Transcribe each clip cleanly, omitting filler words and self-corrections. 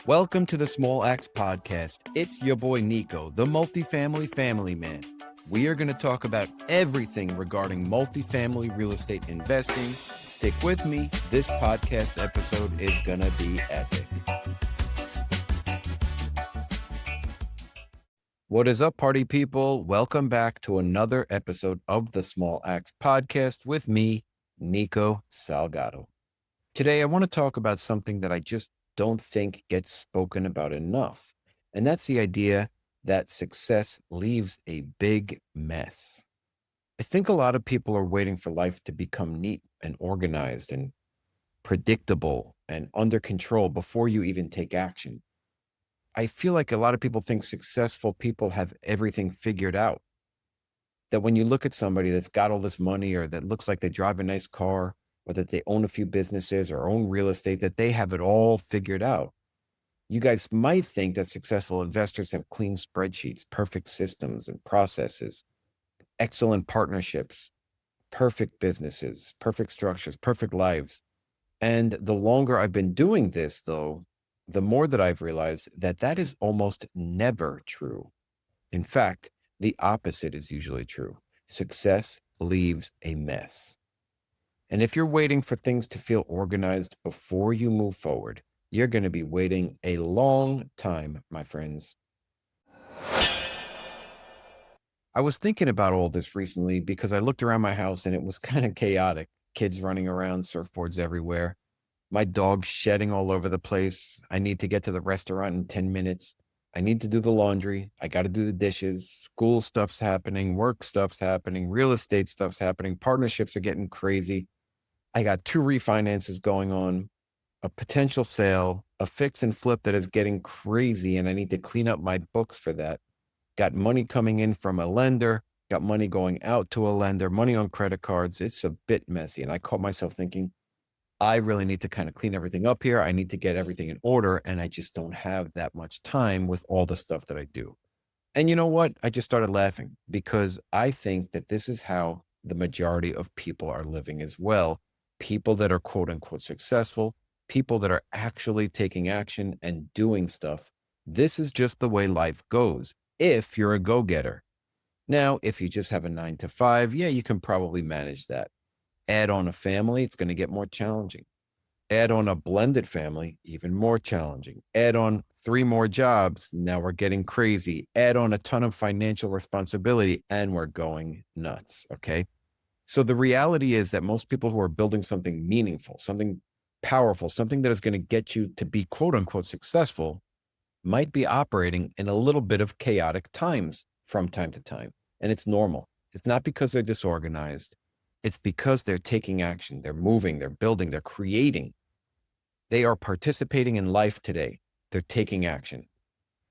Welcome to the Small Axe Podcast. It's your boy Nico, the multifamily family man. We are going to talk about everything regarding multifamily real estate investing. Stick with me. This podcast episode is going to be epic. What is up, party people? Welcome back to another episode of the Small Axe Podcast with me, Nico Salgado. Today, I want to talk about something that I just don't think gets spoken about enough. And that's the idea that success leaves a big mess. I think a lot of people are waiting for life to become neat and organized and predictable and under control before you even take action. I feel like a lot of people think successful people have everything figured out. That when you look at somebody that's got all this money or that looks like they drive a nice car, or that they own a few businesses or own real estate, that they have it all figured out. You guys might think that successful investors have clean spreadsheets, perfect systems and processes, excellent partnerships, perfect businesses, perfect structures, perfect lives. And the longer I've been doing this, though, the more that I've realized that that is almost never true. In fact, the opposite is usually true. Success leaves a mess. And if you're waiting for things to feel organized before you move forward, you're going to be waiting a long time, my friends. I was thinking about all this recently because I looked around my house and it was kind of chaotic. Kids running around, surfboards everywhere, my dog shedding all over the place. I need to get to the restaurant in 10 minutes. I need to do the laundry. I got to do the dishes. School stuff's happening. Work stuff's happening. Real estate stuff's happening. Partnerships are getting crazy. I got 2 refinances going on, a potential sale, a fix and flip that is getting crazy, and I need to clean up my books for that. Got money coming in from a lender, got money going out to a lender, money on credit cards. It's a bit messy, and I caught myself thinking, I really need to kind of clean everything up here. I need to get everything in order, and I just don't have that much time with all the stuff that I do. And you know what? I just started laughing because I think that this is how the majority of people are living as well. People that are quote unquote successful, people that are actually taking action and doing stuff. This is just the way life goes if you're a go-getter. Now, if you just have a 9 to 5, yeah, you can probably manage that. Add on a family, it's going to get more challenging. Add on a blended family, even more challenging. Add on 3 more jobs, now we're getting crazy. Add on a ton of financial responsibility, and we're going nuts, okay? So the reality is that most people who are building something meaningful, something powerful, something that is going to get you to be quote unquote successful might be operating in a little bit of chaotic times from time to time. And it's normal. It's not because they're disorganized. It's because they're taking action. They're moving, they're building, they're creating. They are participating in life today. They're taking action.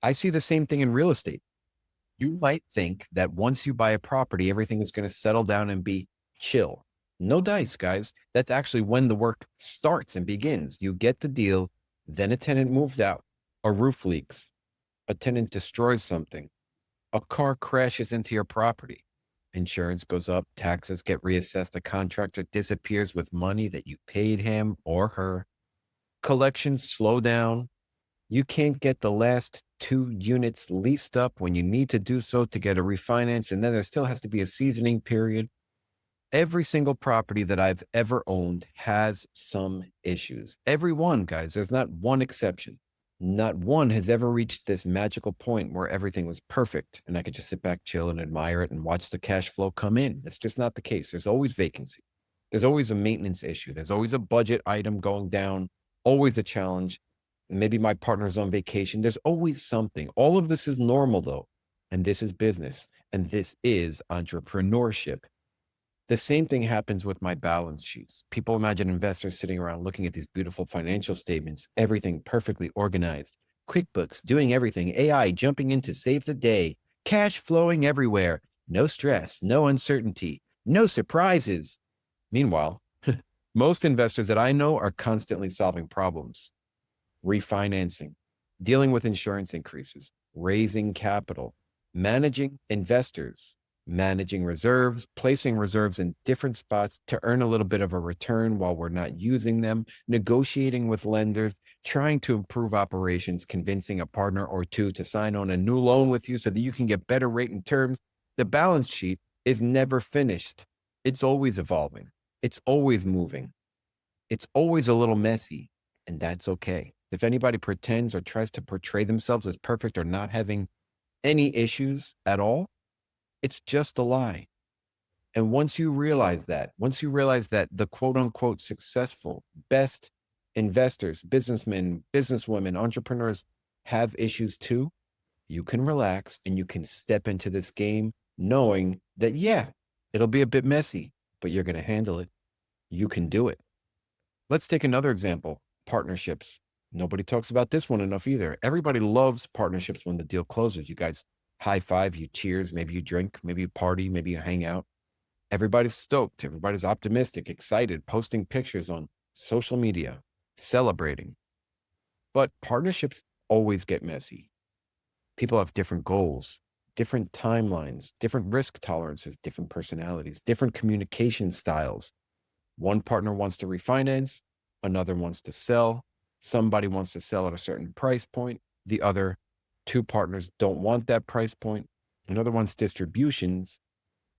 I see the same thing in real estate. You might think that once you buy a property, everything is going to settle down and be chill. No dice, guys. That's actually when the work starts and begins. You get the deal, then a tenant moves out, a roof leaks, a tenant destroys something, a car crashes into your property, insurance goes up, taxes get reassessed, a contractor disappears with money that you paid him or her, collections slow down, you can't get the last 2 units leased up when you need to do so to get a refinance, and then there still has to be a seasoning period. Every single property that I've ever owned has some issues. Every one, guys. There's not one exception. Not one has ever reached this magical point where everything was perfect and I could just sit back, chill, and admire it and watch the cash flow come in. That's just not the case. There's always vacancy. There's always a maintenance issue. There's always a budget item going down, always a challenge. Maybe my partner's on vacation. There's always something. All of this is normal, though. And this is business. And this is entrepreneurship. The same thing happens with my balance sheets. People imagine investors sitting around looking at these beautiful financial statements, everything perfectly organized, QuickBooks, doing everything, AI jumping in to save the day, cash flowing everywhere, no stress, no uncertainty, no surprises. Meanwhile, most investors that I know are constantly solving problems, refinancing, dealing with insurance increases, raising capital, managing investors, managing reserves, placing reserves in different spots to earn a little bit of a return while we're not using them, negotiating with lenders, trying to improve operations, convincing a partner or two to sign on a new loan with you so that you can get better rate and terms. The balance sheet is never finished. It's always evolving. It's always moving. It's always a little messy, and that's okay. If anybody pretends or tries to portray themselves as perfect or not having any issues at all, it's just a lie. And once you realize that the quote unquote successful, best investors, businessmen, businesswomen, entrepreneurs have issues too, you can relax and you can step into this game knowing that, yeah, it'll be a bit messy, but you're going to handle it. You can do it. Let's take another example, partnerships. Nobody talks about this one enough either. Everybody loves partnerships when the deal closes. You guys high five, you cheers, maybe you drink, maybe you party, maybe you hang out. Everybody's stoked. Everybody's optimistic, excited, posting pictures on social media, celebrating. But partnerships always get messy. People have different goals, different timelines, different risk tolerances, different personalities, different communication styles. One partner wants to refinance, another wants to sell. Somebody wants to sell at a certain price point. The other two partners don't want that price point. Another wants distributions,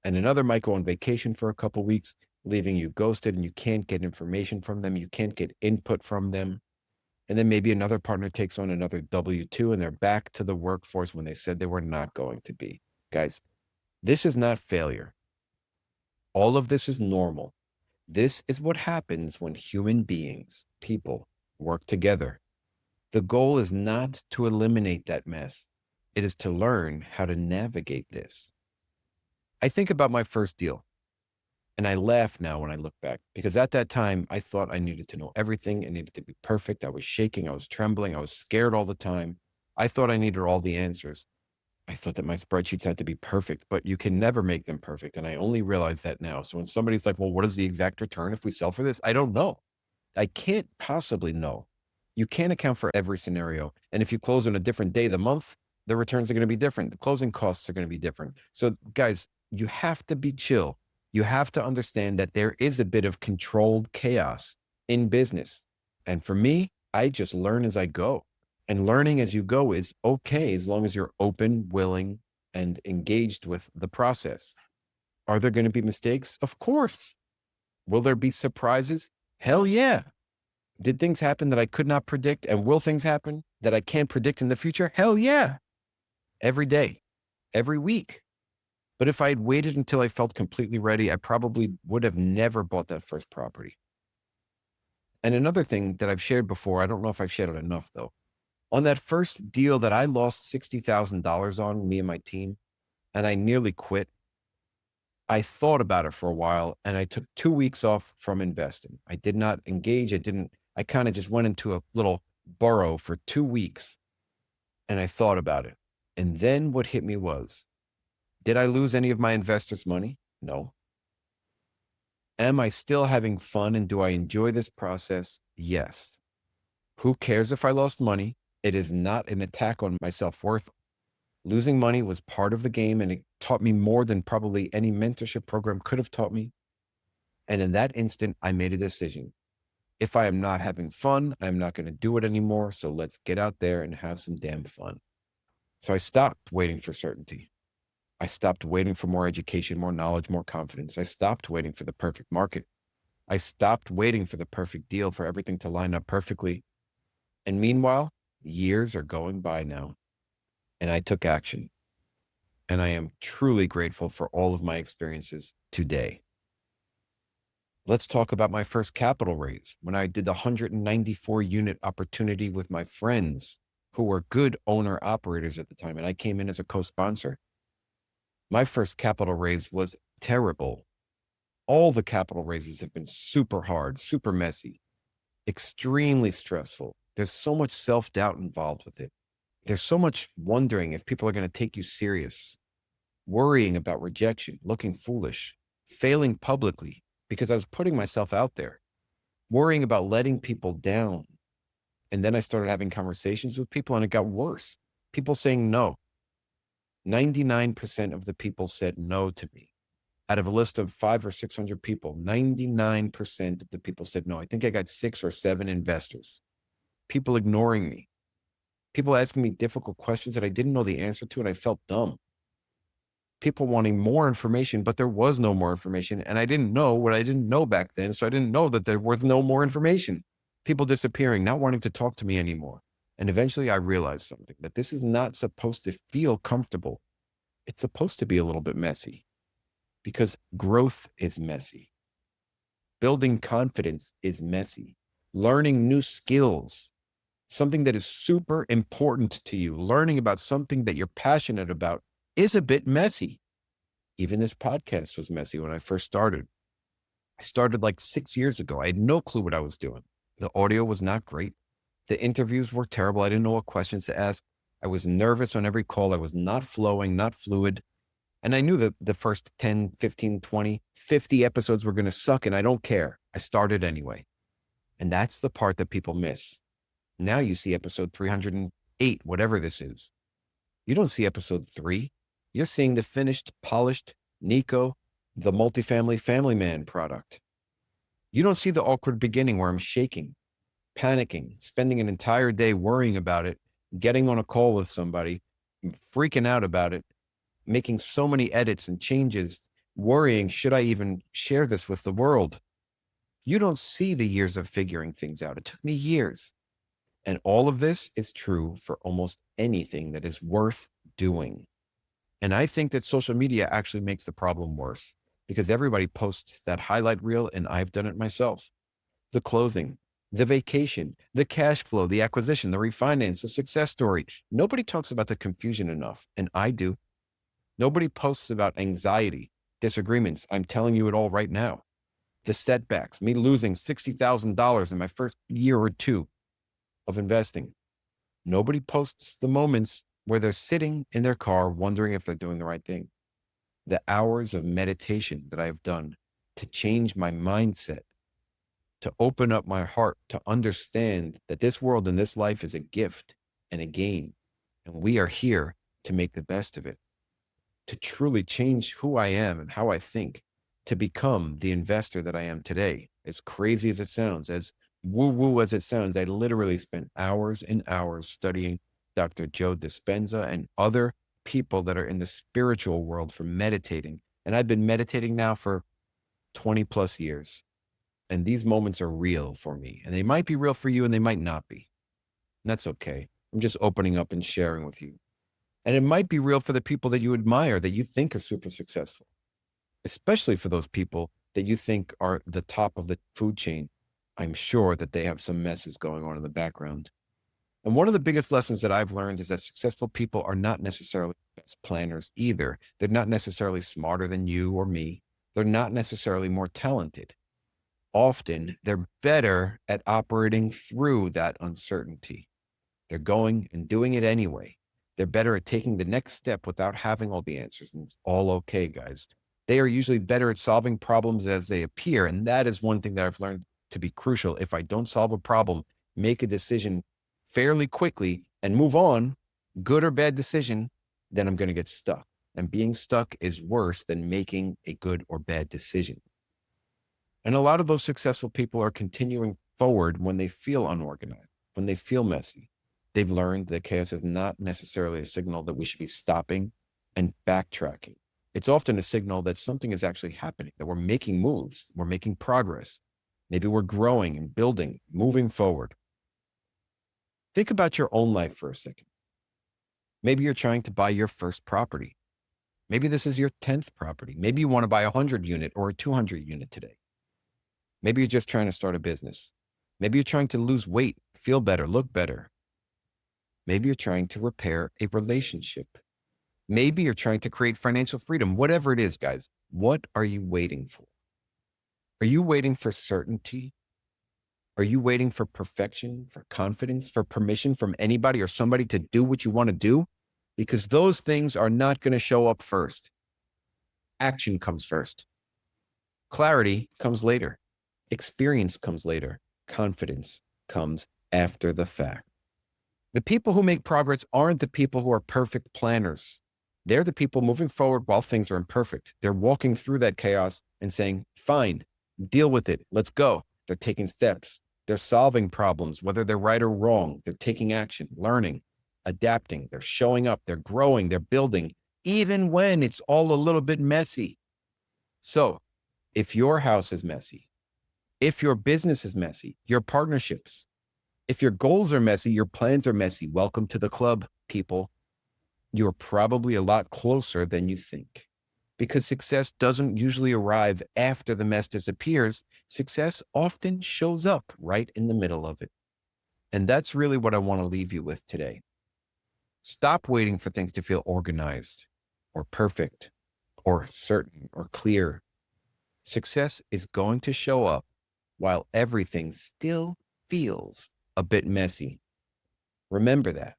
and another might go on vacation for a couple of weeks, leaving you ghosted, and you can't get information from them. You can't get input from them. And then maybe another partner takes on another W-2 and they're back to the workforce when they said they were not going to be. Guys, this is not failure. All of this is normal. This is what happens when human beings, people, work together. The goal is not to eliminate that mess. It is to learn how to navigate this. I think about my first deal and I laugh now when I look back because at that time I thought I needed to know everything. It needed to be perfect. I was shaking. I was trembling. I was scared all the time. I thought I needed all the answers. I thought that my spreadsheets had to be perfect, but you can never make them perfect. And I only realize that now. So when somebody's like, well, what is the exact return if we sell for this? I don't know. I can't possibly know. You can't account for every scenario. And if you close on a different day of the month, the returns are going to be different. The closing costs are going to be different. So guys, you have to be chill. You have to understand that there is a bit of controlled chaos in business. And for me, I just learn as I go. And learning as you go is okay as long as you're open, willing, and engaged with the process. Are there going to be mistakes? Of course. Will there be surprises? Hell yeah. Did things happen that I could not predict? And will things happen that I can't predict in the future? Hell yeah. Every day, every week. But if I had waited until I felt completely ready, I probably would have never bought that first property. And another thing that I've shared before, I don't know if I've shared it enough though. On that first deal that I lost $60,000 on, me and my team, and I nearly quit, I thought about it for a while and I took 2 weeks off from investing. I did not engage. I kind of just went into a little burrow for 2 weeks and I thought about it. And then what hit me was, did I lose any of my investors' money? No. Am I still having fun and do I enjoy this process? Yes. Who cares if I lost money? It is not an attack on my self-worth. Losing money was part of the game and it taught me more than probably any mentorship program could have taught me. And in that instant, I made a decision. If I am not having fun, I'm not going to do it anymore. So let's get out there and have some damn fun. So I stopped waiting for certainty. I stopped waiting for more education, more knowledge, more confidence. I stopped waiting for the perfect market. I stopped waiting for the perfect deal, for everything to line up perfectly. And meanwhile, years are going by now, and I took action. And I am truly grateful for all of my experiences today. Let's talk about my first capital raise when I did the 194 unit opportunity with my friends who were good owner operators at the time. And I came in as a co-sponsor. My first capital raise was terrible. All the capital raises have been super hard, super messy, extremely stressful. There's so much self-doubt involved with it. There's so much wondering if people are going to take you serious, worrying about rejection, looking foolish, failing publicly because I was putting myself out there, worrying about letting people down. And then I started having conversations with people and it got worse. People saying no. 99% of the people said no to me. Out of a list of 500 or 600 people, 99% of the people said no. I think I got 6 or 7 investors. People ignoring me. People asking me difficult questions that I didn't know the answer to, and I felt dumb. People wanting more information, but there was no more information. And I didn't know what I didn't know back then. So I didn't know that there was no more information. People disappearing, not wanting to talk to me anymore. And eventually I realized something, that this is not supposed to feel comfortable. It's supposed to be a little bit messy, because growth is messy. Building confidence is messy. Learning new skills, something that is super important to you, learning about something that you're passionate about, is a bit messy. Even this podcast was messy when I first started. I started like 6 years ago. I had no clue what I was doing. The audio was not great. The interviews were terrible. I didn't know what questions to ask. I was nervous on every call. I was not flowing, not fluid. And I knew that the first 10, 15, 20, 50 episodes were going to suck, and I don't care. I started anyway. And that's the part that people miss. Now you see episode 308, whatever this is. You don't see episode 3. You're seeing the finished, polished Nico, the multifamily family man product. You don't see the awkward beginning where I'm shaking, panicking, spending an entire day worrying about it, getting on a call with somebody, freaking out about it, making so many edits and changes, worrying, should I even share this with the world? You don't see the years of figuring things out. It took me years. And all of this is true for almost anything that is worth doing. And I think that social media actually makes the problem worse, because everybody posts that highlight reel, and I've done it myself. The clothing, the vacation, the cash flow, the acquisition, the refinance, the success story. Nobody talks about the confusion enough, and I do. Nobody posts about anxiety, disagreements. I'm telling you it all right now. The setbacks, me losing $60,000 in my first year or two of investing. Nobody posts the moments where they're sitting in their car wondering if they're doing the right thing. The hours of meditation that I have done to change my mindset, to open up my heart, to understand that this world and this life is a gift and a game, and we are here to make the best of it, to truly change who I am and how I think, to become the investor that I am today. As crazy as it sounds, as woo-woo as it sounds, I literally spent hours and hours studying Dr. Joe Dispenza and other people that are in the spiritual world for meditating. And I've been meditating now for 20 plus years. And these moments are real for me. And they might be real for you, and they might not be. And that's okay. I'm just opening up and sharing with you. And it might be real for the people that you admire, that you think are super successful, especially for those people that you think are the top of the food chain. I'm sure that they have some messes going on in the background. And one of the biggest lessons that I've learned is that successful people are not necessarily best planners either. They're not necessarily smarter than you or me. They're not necessarily more talented. Often they're better at operating through that uncertainty. They're going and doing it anyway. They're better at taking the next step without having all the answers. And it's all okay, guys. They are usually better at solving problems as they appear. And that is one thing that I've learned to be crucial. If I don't solve a problem, make a decision fairly quickly and move on, good or bad decision, then I'm going to get stuck. And being stuck is worse than making a good or bad decision. And a lot of those successful people are continuing forward when they feel unorganized, when they feel messy. They've learned that chaos is not necessarily a signal that we should be stopping and backtracking. It's often a signal that something is actually happening, that we're making moves, we're making progress. Maybe we're growing and building, moving forward. Think about your own life for a second. Maybe you're trying to buy your first property. Maybe this is your 10th property. Maybe you want to buy a 100 unit or a 200 unit today. Maybe you're just trying to start a business. Maybe you're trying to lose weight, feel better, look better. Maybe you're trying to repair a relationship. Maybe you're trying to create financial freedom. Whatever it is, guys, what are you waiting for? Are you waiting for certainty? Are you waiting for perfection, for confidence, for permission from anybody or somebody to do what you want to do? Because those things are not going to show up first. Action comes first. Clarity comes later. Experience comes later. Confidence comes after the fact. The people who make progress aren't the people who are perfect planners. They're the people moving forward while things are imperfect. They're walking through that chaos and saying, fine, deal with it. Let's go. They're taking steps. They're solving problems, whether they're right or wrong. They're taking action, learning, adapting. They're showing up. They're growing. They're building, even when it's all a little bit messy. So if your house is messy, if your business is messy, your partnerships, if your goals are messy, your plans are messy, welcome to the club, people. You're probably a lot closer than you think, because success doesn't usually arrive after the mess disappears. Success often shows up right in the middle of it. And that's really what I want to leave you with today. Stop waiting for things to feel organized or perfect or certain or clear. Success is going to show up while everything still feels a bit messy. Remember that.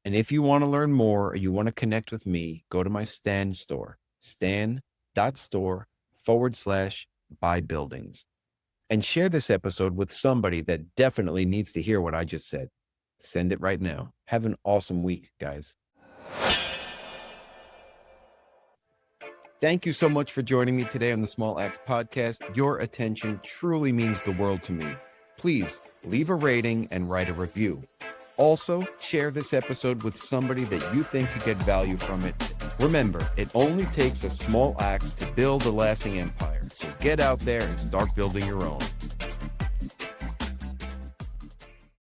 And if you want to learn more or you want to connect with me, go to my Stan store, stan.store/buy buildings, and share this episode with somebody that definitely needs to hear what I just said. Send it right now. Have an awesome week, guys. Thank you so much for joining me today on the Small Acts Podcast. Your attention truly means the world to me. Please leave a rating and write a review. Also, share this episode with somebody that you think could get value from it. Remember, it only takes a small act to build a lasting empire. So get out there and start building your own.